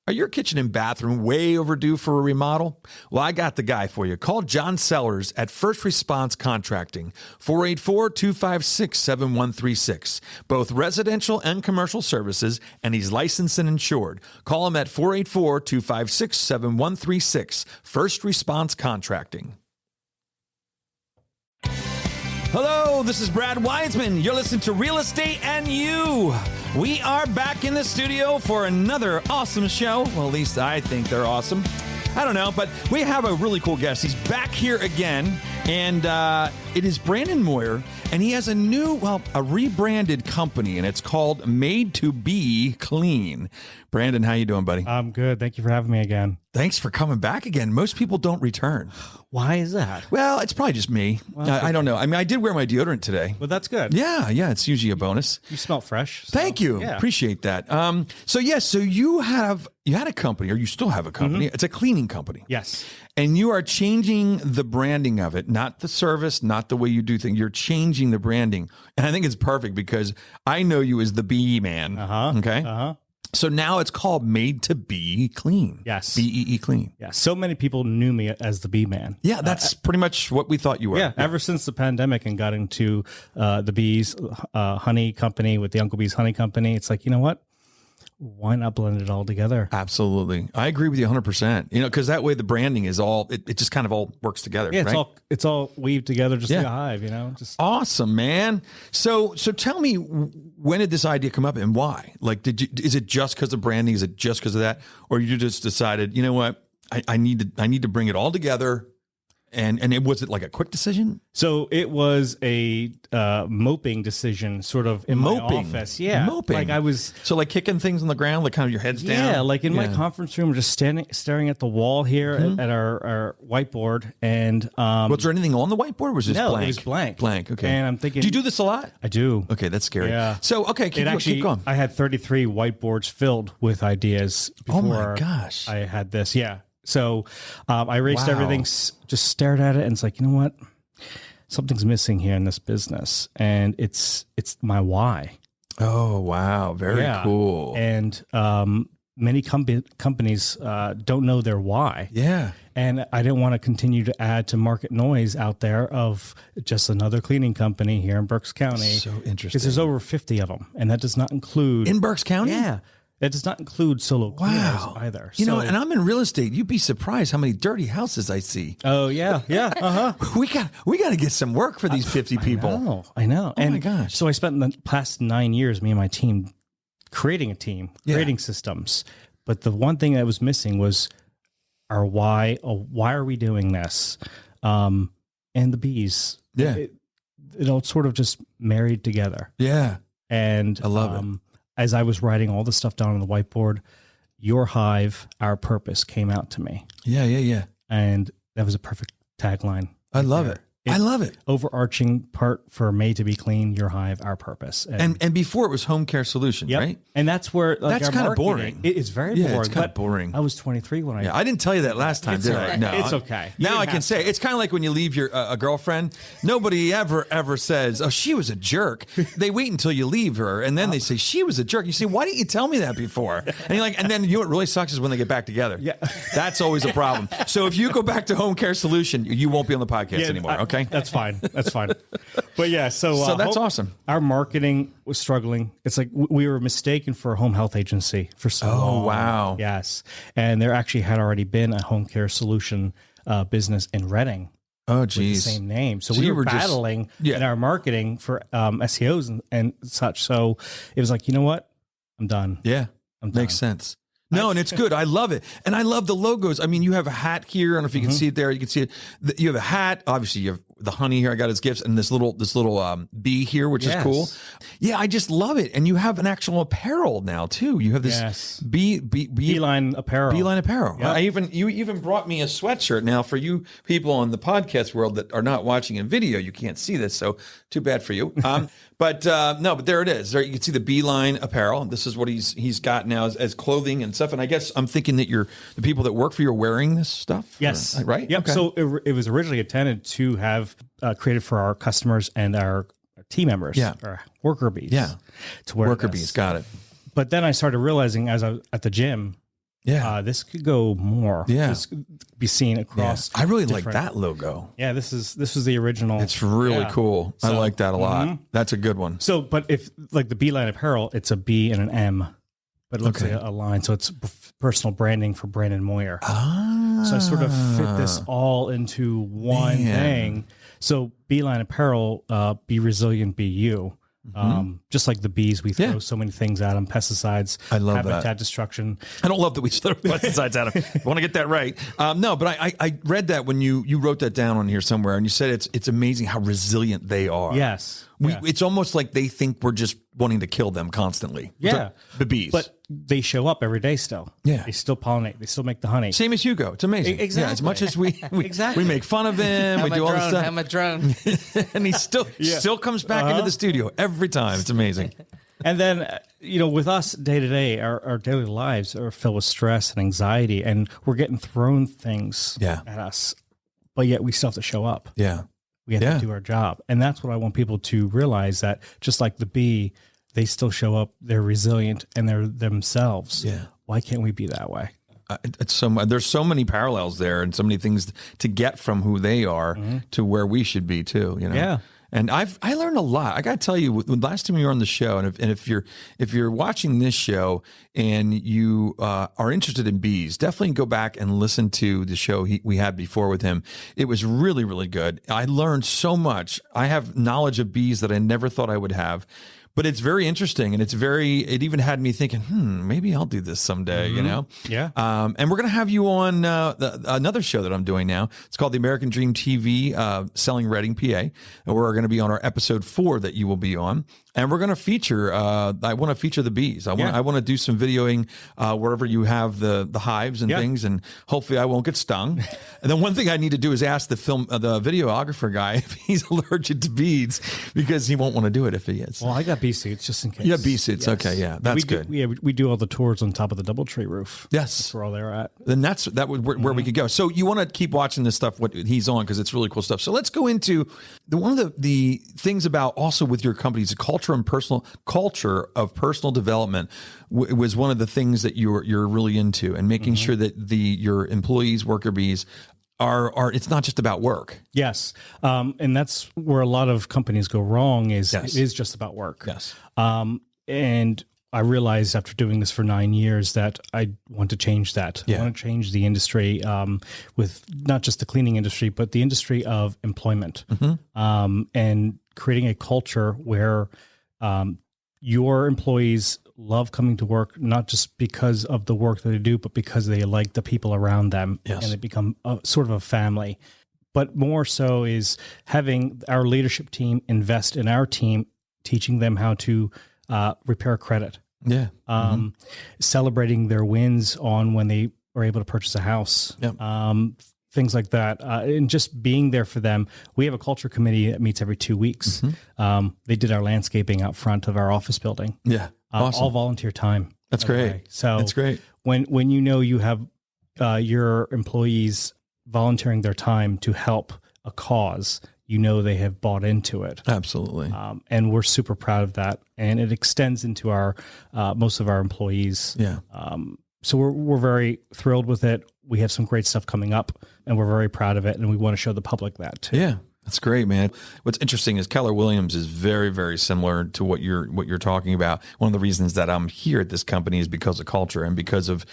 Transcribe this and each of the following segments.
Are your kitchen and bathroom way overdue for a remodel? Well, I got the guy for you. Call John Sellers at First Response Contracting, 484-256-7136. Both residential and commercial services, and he's licensed and insured. Call him at 484-256-7136. First Response Contracting. Hello, this is Brad Weisman. You're listening to Real Estate and You. We are back in the studio for another awesome show. Well, at least I think they're awesome. I don't know, but we have a really cool guest. He's back here again, and it is Branden Moyer, and he has a new, a rebranded company, and it's called Made to Be Clean. Branden, how you doing, buddy? I'm good. Thank you for having me again. Thanks for coming back again. Most people don't return. Why is that? Well, it's probably just me. Well, I don't know. I mean, I did wear my deodorant today. Well, that's good. Yeah, it's usually a bonus. You smell fresh. So, Thank you. Yeah. Appreciate that. So you had a company, or you still have a company. It's a cleaning company. Yes. And you are changing the branding of it, not the service, not the way you do things. You're changing the branding. And I think it's perfect because I know you as the BE man. Okay. So now it's called Made to Be Clean. Yes. BEE Clean. Yeah. So many people knew me as the bee man. Yeah, that's pretty much what we thought you were. Yeah. Ever since the pandemic and got into the bees honey company with the Uncle Bee's Honey Company, it's like, you know what? Why not blend it all together? Absolutely. I agree with you 100%. Because that way the branding is all, it just kind of all works together. Yeah, right? it's all weaved together just like a hive, just awesome, man. So tell me, when did this idea come up and why? Like, is it just because of branding? Is it just because of that? Or you just decided, you know what, I need to bring it all together. And was it like a quick decision? So it was a moping decision, sort of in my office. Yeah, moping. Like I was like kicking things on the ground, like kind of your head's down. Yeah, like in my conference room, just staring at the wall here at our whiteboard. And was there anything on the whiteboard? Or was it just blank? It was blank. Blank. Okay. And I'm thinking, do you do this a lot? I do. Okay, that's scary. Yeah. So keep going. I had 33 whiteboards filled with ideas before. Oh my gosh! I had this. Yeah. So I erased everything, just stared at it, and it's like, you know what? Something's missing here in this business, and it's my why. Oh, wow. Very cool. And many companies don't know their why. Yeah. And I didn't want to continue to add to market noise out there of just another cleaning company here in Berks County. So interesting. Because there's over 50 of them, and that does not include... In Berks County? Yeah. That does not include solo cleaners either. You know, and I'm in real estate. You'd be surprised how many dirty houses I see. Oh, yeah. Yeah. We got to get some work for these 50 people. I know. Oh, my gosh. So I spent the past 9 years, me and my team, creating systems. But the one thing that was missing was our why. Why are we doing this? And the bees. Yeah. It all sort of just married together. Yeah. And I love it. As I was writing all the stuff down on the whiteboard, your hive, our purpose came out to me. Yeah. And that was a perfect tagline. I love it. I love it. Overarching part for Made to Be Clean, your hive, our purpose. And before it was home care solution, right? And that's where that's kind of boring. It is very boring. It's kind of boring. I was 23 when I didn't tell you that last time, did I? No, it's okay. Now I can say it's kind of like when you leave your a girlfriend. Nobody ever says, "Oh, she was a jerk." They wait until you leave her, and then they say she was a jerk. You say, "Why didn't you tell me that before?" And you're like, and then you know what really sucks is when they get back together. Yeah, that's always a problem. So if you go back to home care solution, you won't be on the podcast anymore. Okay, that's fine. That's fine. But yeah, so that's awesome. Our marketing was struggling. It's like we were mistaken for a home health agency for so long. Oh, wow. Yes. And there actually had already been a home care solution business in Reading. Oh, geez. With the same name. So we were battling in our marketing for SEOs and such. So it was like, you know what? I'm done. Yeah. Makes sense. No, and it's good. I love it. And I love the logos. I mean, you have a hat here. I don't know if you can see it there. You can see it. You have a hat. Obviously, you have the honey here. I got as gifts, and this little bee here, which is cool. Yeah, I just love it. And you have an actual apparel now too. You have this beeline apparel. Beeline apparel. Yep. You even brought me a sweatshirt. Now, for you people on the podcast world that are not watching in video, you can't see this, so too bad for you. But there it is. There you can see the Beeline apparel. This is what he's got now as clothing and stuff. And I guess I'm thinking that the people that work for you are wearing this stuff. Yes. Right. Yep. Okay. So it was originally intended to have created for our customers and our team members. Yeah. Our worker bees. Yeah. To wear worker bees. Got it. But then I started realizing as I was at the gym, Yeah. This could go more. Yeah. This could be seen across. I really like that logo. Yeah, this was the original. It's really cool. I like that a lot. Mm-hmm. That's a good one. So, but if like the B line apparel, it's a B and an M, but it looks like a line. So it's personal branding for Branden Moyer. So I sort of fit this all into one thing. So B line apparel, be resilient, be you. Just like the bees, we throw so many things at them, pesticides, I love habitat destruction. I don't love that we throw pesticides at them. I want to get that right. No, but I read that when you wrote that down on here somewhere, and you said it's amazing how resilient they are. Yes. It's almost like they think we're just wanting to kill them constantly. Yeah. The bees. But they show up every day still. Yeah. They still pollinate. They still make the honey. Same as Hugo. It's amazing. Exactly. Yeah, as much as we Exactly. we make fun of him, we do all this stuff. I'm a drone. And he still comes back into the studio every time. It's amazing. And then, with us day to day, our daily lives are filled with stress and anxiety, and we're getting thrown things at us, but yet we still have to show up. Yeah. We have to do our job. And that's what I want people to realize, that just like the bee, they still show up, they're resilient, and they're themselves. Yeah. Why can't we be that way? There's so many parallels there, and so many things to get from who they are to where we should be too. Yeah. And I learned a lot. I got to tell you, when last time you were on the show, and if you're watching this show and you are interested in bees, definitely go back and listen to the show we had before with him. It was really, really good. I learned so much. I have knowledge of bees that I never thought I would have. But it's very interesting, and it even had me thinking, maybe I'll do this someday, Yeah. And we're going to have you on another show that I'm doing now. It's called the American Dream TV, Selling Reading, PA. And we're going to be on our episode 4 that you will be on. And we're going to feature, I want to feature the bees. I want to do some videoing wherever you have the hives and things, and hopefully I won't get stung. And then one thing I need to do is ask the videographer guy if he's allergic to bees, because he won't want to do it if he is. Well, I got bee suits just in case. Yeah, bee suits. Yes. Okay, yeah, that's good. We do all the tours on top of the Doubletree roof. Yes. That's where all they're at. Then that would where we could go. So you want to keep watching this stuff, what he's on, because it's really cool stuff. So let's go into one of the things about also with your company is culture of personal development was one of the things that you're really into, and making sure that your employees, worker bees, are it's not just about work. Yes. And that's where a lot of companies go wrong, it is just about work. Yes. And I realized after doing this for 9 years that I want to change that. Yeah. I want to change the industry with not just the cleaning industry, but the industry of employment, and creating a culture where your employees love coming to work, not just because of the work that they do, but because they like the people around them, and they become sort of a family. But more so is having our leadership team invest in our team, teaching them how to repair credit. Yeah. Celebrating their wins on when they are able to purchase a house. Things like that, and just being there for them. We have a culture committee that meets every 2 weeks. They did our landscaping out front of our office building. Yeah, awesome. All volunteer time. That's great. So that's great. When you have your employees volunteering their time to help a cause, they have bought into it. Absolutely. And we're super proud of that, and it extends into our most of our employees. Yeah. So we're very thrilled with it. We have some great stuff coming up, and we're very proud of it, and we want to show the public that too. Yeah, that's great, man. What's interesting is Keller Williams is very, very similar to what you're talking about. One of the reasons that I'm here at this company is because of culture, and because of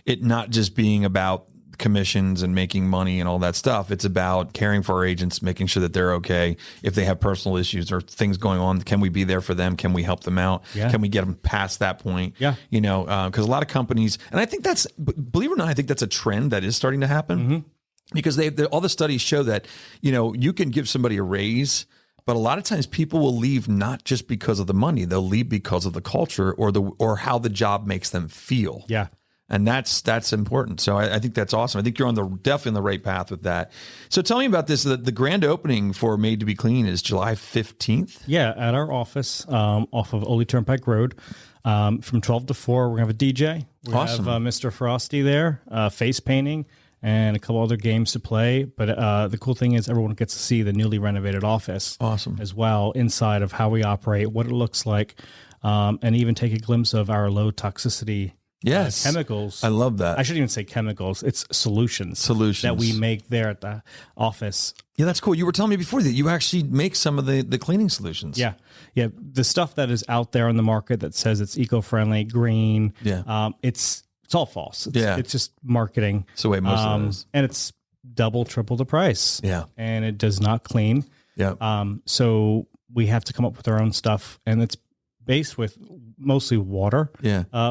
it not just being about commissions and making money and all that stuff. It's about caring for our agents, making sure that they're okay. If they have personal issues or things going on, can we be there for them? Can we help them out? Yeah. Can we get them past that point? Yeah. Because a lot of companies, and I think that's, believe it or not, I think that's a trend that is starting to happen, because all the studies show that, you can give somebody a raise, but a lot of times people will leave not just because of the money, they'll leave because of the culture or how the job makes them feel. Yeah. And that's important. So I think that's awesome. I think you're definitely on the right path with that. So tell me about this. The grand opening for Made to Be Clean is July 15th. Yeah, at our office off of Ole Turnpike Road, from 12 to 4. We're going to have a DJ. We Awesome. have Mr. Frosty there, face painting, and a couple other games to play. But the cool thing is everyone gets to see the newly renovated office. Awesome. As well, inside of how we operate, what it looks like, and even take a glimpse of our low toxicity Yes. chemicals. I love that. I shouldn't even say chemicals. It's solutions that we make there at the office. Yeah, that's cool. You were telling me before that you actually make some of the cleaning solutions. Yeah. Yeah. The stuff that is out there on the market that says it's eco-friendly, green. Yeah. It's all false. Yeah. It's just marketing. It's the way most of it is. And it's double, triple the price. Yeah. And it does not clean. Yeah. So we have to come up with our own stuff, and it's based with mostly water,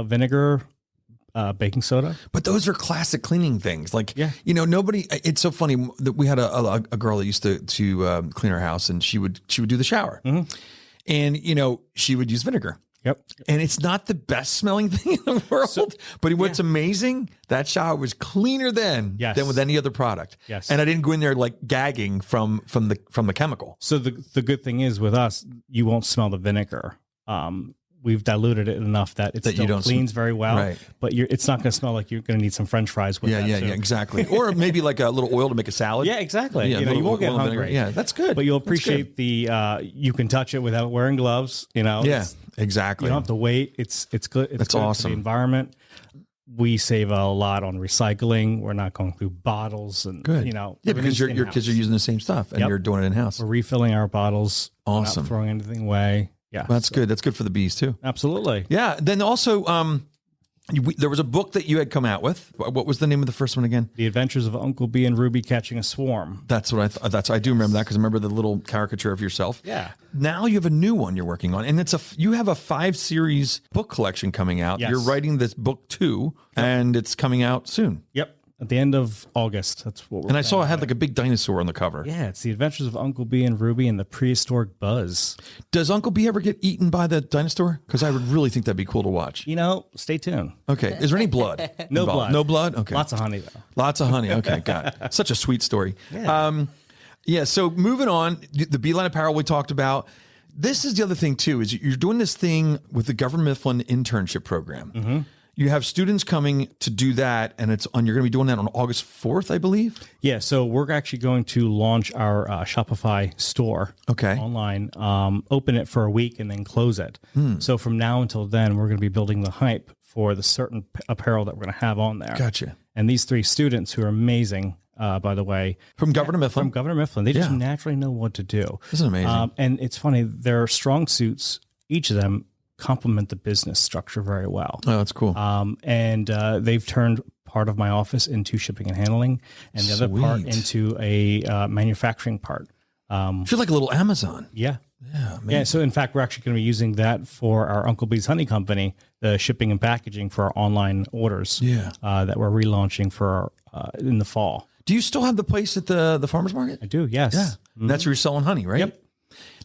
vinegar, baking soda. But those are classic cleaning things. Like, Yeah. nobody. It's so funny that we had a girl that used to clean our house, and she would do the shower, and she would use vinegar. Yep. And it's not the best smelling thing in the world, but what's amazing, that shower was cleaner than with any other product. Yes. And I didn't go in there like gagging from the chemical. So the good thing is with us, you won't smell the vinegar. We've diluted it enough that it still cleans very well, right. But it's not going to smell like you're going to need some French fries with that. Yeah, exactly. Or maybe like a little oil to make a salad. Yeah, exactly. Yeah, you won't get hungry. Yeah, that's good. But you'll appreciate you can touch it without wearing gloves. Yeah, exactly. You don't have to wait. It's good. It's good awesome. for the environment. We save a lot on recycling. We're not going through bottles and good. Because your kids are using the same stuff and you're doing it in house. We're refilling our bottles. Awesome. We're not throwing anything away. Yeah, well, that's good. That's good for the bees too. Absolutely. Yeah. Then also, there was a book that you had come out with. What was the name of the first one again? The Adventures of Uncle Bee and Ruby Catching a Swarm. That's what I thought. I do remember that because I remember the little caricature of yourself. Yeah. Now you have a new one you're working on, and you have a 5-series book collection coming out. Yes. You're writing this book too, and it's coming out soon. Yep. At the end of August. That's what we're And I saw it had like a big dinosaur on the cover. Yeah, it's The Adventures of Uncle Bee and Ruby and the Prehistoric Buzz. Does Uncle Bee ever get eaten by the dinosaur? Because I would really think that'd be cool to watch. Stay tuned. Okay. Is there any blood? No involved? blood. No blood? Okay. Lots of honey, though. Lots of honey. Okay, got it. Such a sweet story. Yeah. So moving on, the Beeline Apparel we talked about. This is the other thing, too, is you're doing this thing with the Governor Mifflin internship program. Mm-hmm. You have students coming to do that, and you're going to be doing that on August 4th, I believe? Yeah, so we're actually going to launch our Shopify store online, open it for a week, and then close it. So from now until then, we're going to be building the hype for the certain apparel that we're going to have on there. Gotcha. And these 3 students who are amazing, by the way. From Governor Mifflin? From Governor Mifflin. They just naturally know what to do. This is amazing. And it's funny, their strong suits, each of them, complement the business structure very well. Oh, that's cool. And they've turned part of my office into shipping and handling, and the other part into a manufacturing part. You're like a little Amazon. Yeah. Yeah. So in fact, we're actually going to be using that for our Uncle Bee's Honey Company, the shipping and packaging for our online orders. That we're relaunching for in the fall. Do you still have the place at the farmer's market? I do. Yes. Yeah. Mm-hmm. That's where you're selling honey, right? Yep.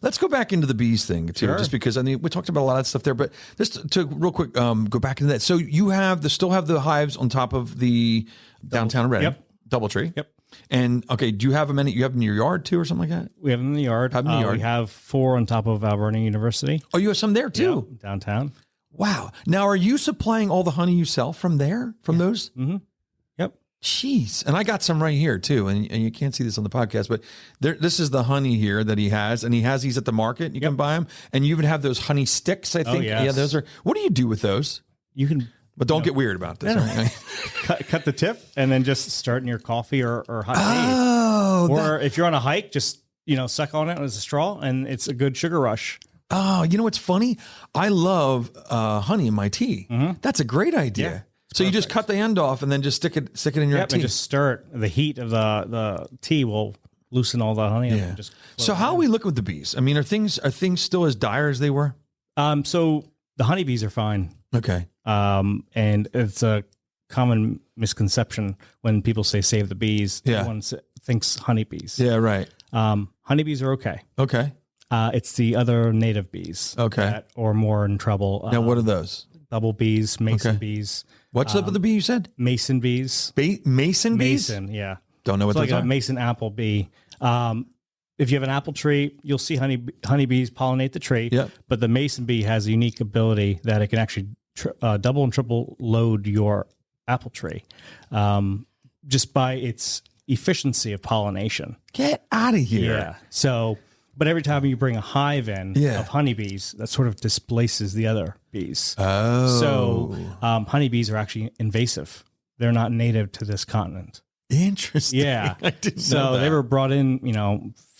Let's go back into the bees thing too, just because we talked about a lot of stuff there. But just to real quick go back into that. So you still have the hives on top of the downtown Reading, DoubleTree. Yep. And do you have them you have them in your yard too, or something like that? We have them in the yard. We have 4 on top of Alberta University. Oh, you have some there too, downtown. Wow. Now, are you supplying all the honey you sell from there? From those? Mm-hmm. Yep. Jeez. And I got some right here too. And you can't see this on the podcast, but this is the honey here that he has. And he has these at the market. You can buy them. And you even have those honey sticks, I think. Yes. Yeah, those are. What do you do with those? You can. But don't get weird about this. Cut the tip and then just start in your coffee or hot tea. Oh. Or if you're on a hike, just, suck on it as a straw and it's a good sugar rush. Oh, you know what's funny? I love honey in my tea. Mm-hmm. That's a great idea. Yeah. So you just cut the end off and then just stick it in your tea. And just stir it. The heat of the tea will loosen all the honey. Yeah. And just so how are we looking with the bees? I mean, are things still as dire as they were? So the honeybees are fine. Okay. And it's a common misconception when people say save the bees. Yeah. Everyone thinks honeybees. Yeah, right. Honeybees are okay. Okay. It's the other native bees. Okay. That are more in trouble. Now, what are those? Bubble bees, mason bees. What's up with the bee you said? Mason bees. Mason bees? Mason, yeah. Don't know what it's those like are. a mason apple bee. If you have an apple tree, you'll see honeybees pollinate the tree. Yep. But the mason bee has a unique ability that it can actually double and triple load your apple tree just by its efficiency of pollination. Get out of here. Yeah. So But every time you bring a hive in Yeah. of honeybees, that sort of displaces the other bees. Oh. So honeybees are actually invasive. They're not native to this continent. Interesting. Yeah. I didn't know So that. they were brought in,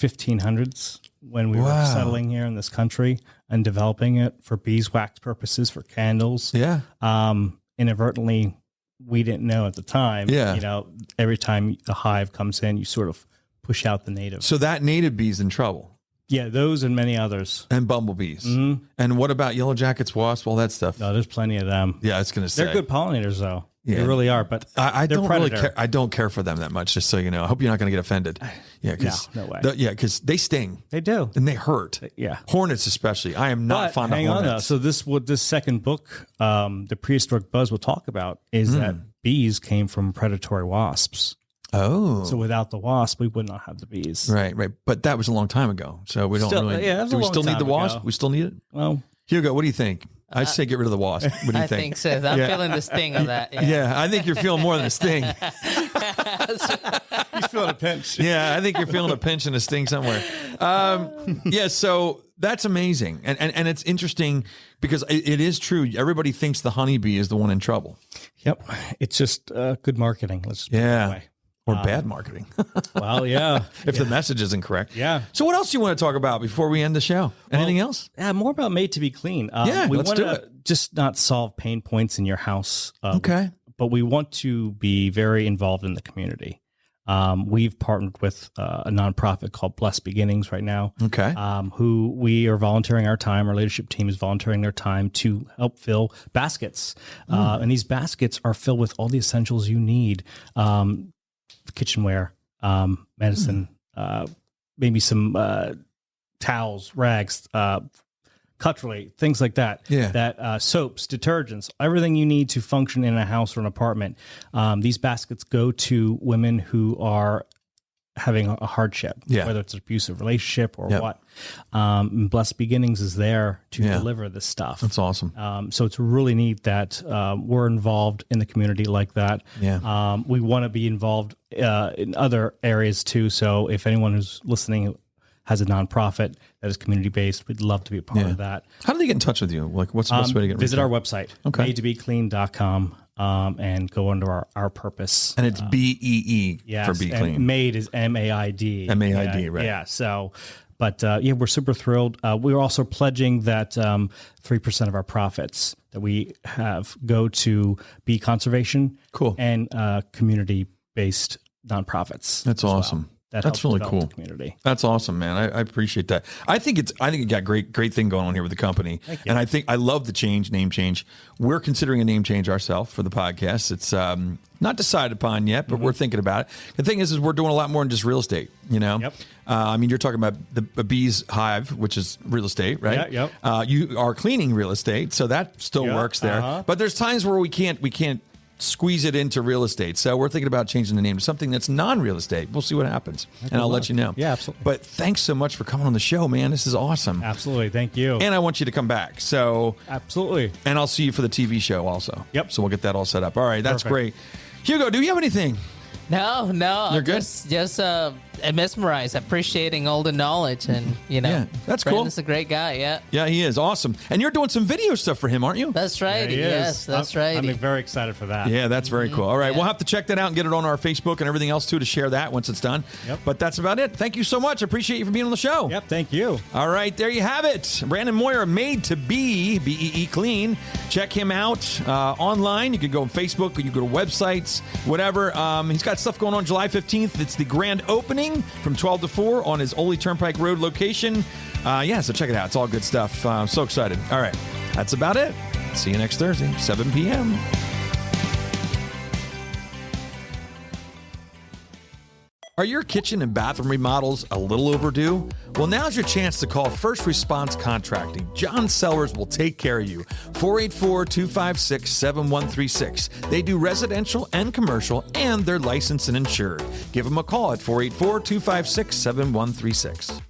1500s when we were settling here in this country and developing it for beeswax purposes, for candles. Yeah. Inadvertently, we didn't know at the time. Yeah. Every time a hive comes in, you sort of push out the native. So that native bee's in trouble. Yeah, those and many others. And bumblebees. Mm-hmm. And what about yellow jackets, wasps, all that stuff? No, there's plenty of them. Yeah, I was going to say. They're good pollinators, though. Yeah. They really are. But I they're don't predator. really care. I don't care for them that much, just so you know. I hope you're not going to get offended. Yeah, because No way. because they sting They do. and they hurt. Yeah. Hornets especially. I am not But fond of hang on, though. hornets. So this second book, the prehistoric buzz will talk about is that bees came from predatory wasps. Oh, So without the wasp, we would not have the bees. right. But that was a long time ago, so we don't Still- really. yeah, that was do a we long still need time the wasp? ago. We still need it. Well, Hugo, what do you think? I'd say get rid of the wasp. What do you I think? think so. I'm feeling the sting of that. Yeah. Yeah, I think you're feeling more than a sting. he's feeling a pinch. Yeah, I think you're feeling a pinch and a sting somewhere. Yeah, so that's amazing. And it's interesting because it is true. Everybody thinks the honeybee is the one in trouble. Yep. It's just good marketing. Let's put it that Yeah. way. Or bad marketing, Well, yeah. if the message isn't correct. Yeah. So what else do you want to talk about before we end the show? Anything else? Yeah, more about Made to be Clean. Yeah, we let's want do to it. just not solve pain points in your house. Okay. But we want to be very involved in the community. We've partnered with a nonprofit called Blessed Beginnings right now. Okay. Who we are volunteering our time. Our leadership team is volunteering their time to help fill baskets. And these baskets are filled with all the essentials you need. Kitchenware, medicine, maybe some towels, rags, cutlery, things like that. Yeah. That soaps, detergents, everything you need to function in a house or an apartment. These baskets go to women who are having a hardship, whether it's an abusive relationship or what. And Blessed Beginnings is there to deliver this stuff. That's awesome. So it's really neat that we're involved in the community like that. Yeah. We want to be involved in other areas too. So if anyone who's listening has a nonprofit that is community-based, we'd love to be a part of that. How do they get in touch with you? Like, what's the best way to get Visit reach our out? website, Okay. madetobeclean.com, and go under our purpose. And it's BEE for Be and Clean. Maid is MAID. MAID, Yeah, right. Yeah. So, but we're super thrilled. We're also pledging that 3% of our profits that we have go to bee conservation. Cool. And community-based nonprofits. That's as well. awesome. That That's helps really develop cool. the community. That's awesome, man. I appreciate that. I think you got great thing going on here with the company. Thank you. And I love the name change. We're considering a name change ourselves for the podcast. It's not decided upon yet, but we're thinking about it. The thing is we're doing a lot more than just real estate, you know? Yep. I mean, you're talking about the bees hive, which is real estate, right? Yeah, yep. You are cleaning real estate, so that still Yeah, works there. But there's times where we can't squeeze it into real estate. So we're thinking about changing the name to something that's non-real estate. We'll see what happens. And I'll let you know. Yeah, absolutely. But thanks so much for coming on the show, man. This is awesome. Absolutely. Thank you. And I want you to come back. So, Absolutely. and I'll see you for the TV show also. Yep. So we'll get that all set up. All right. That's Perfect. great. Hugo, do you have anything? No, You're good? Just mesmerized, appreciating all the knowledge, and Yeah, that's cool. Brandon's a great guy. Yeah, Yeah, he is. Awesome. And you're doing some video stuff for him, aren't you? that's right. Yeah, he Yes, is. that's I'm right. very excited for that. Yeah, that's very cool. All right. Yeah. We'll have to check that out and get it on our Facebook and everything else too to share that once it's done. Yep. But that's about it. Thank you so much. I appreciate you for being on the show. Yep. Thank you. All right, there you have it. Branden Moyer, Made to Be, BEE Clean. Check him out online. You can go on Facebook, or you go to websites, whatever. He's got stuff going on July 15th. It's the grand opening from 12 to 4 on his Ole Turnpike Road location. So check it out. It's all good stuff. I'm so excited. All right, that's about it. See you next Thursday, 7 p.m. Are your kitchen and bathroom remodels a little overdue? Well, now's your chance to call First Response Contracting. John Sellers will take care of you. 484-256-7136. They do residential and commercial, and they're licensed and insured. Give them a call at 484-256-7136.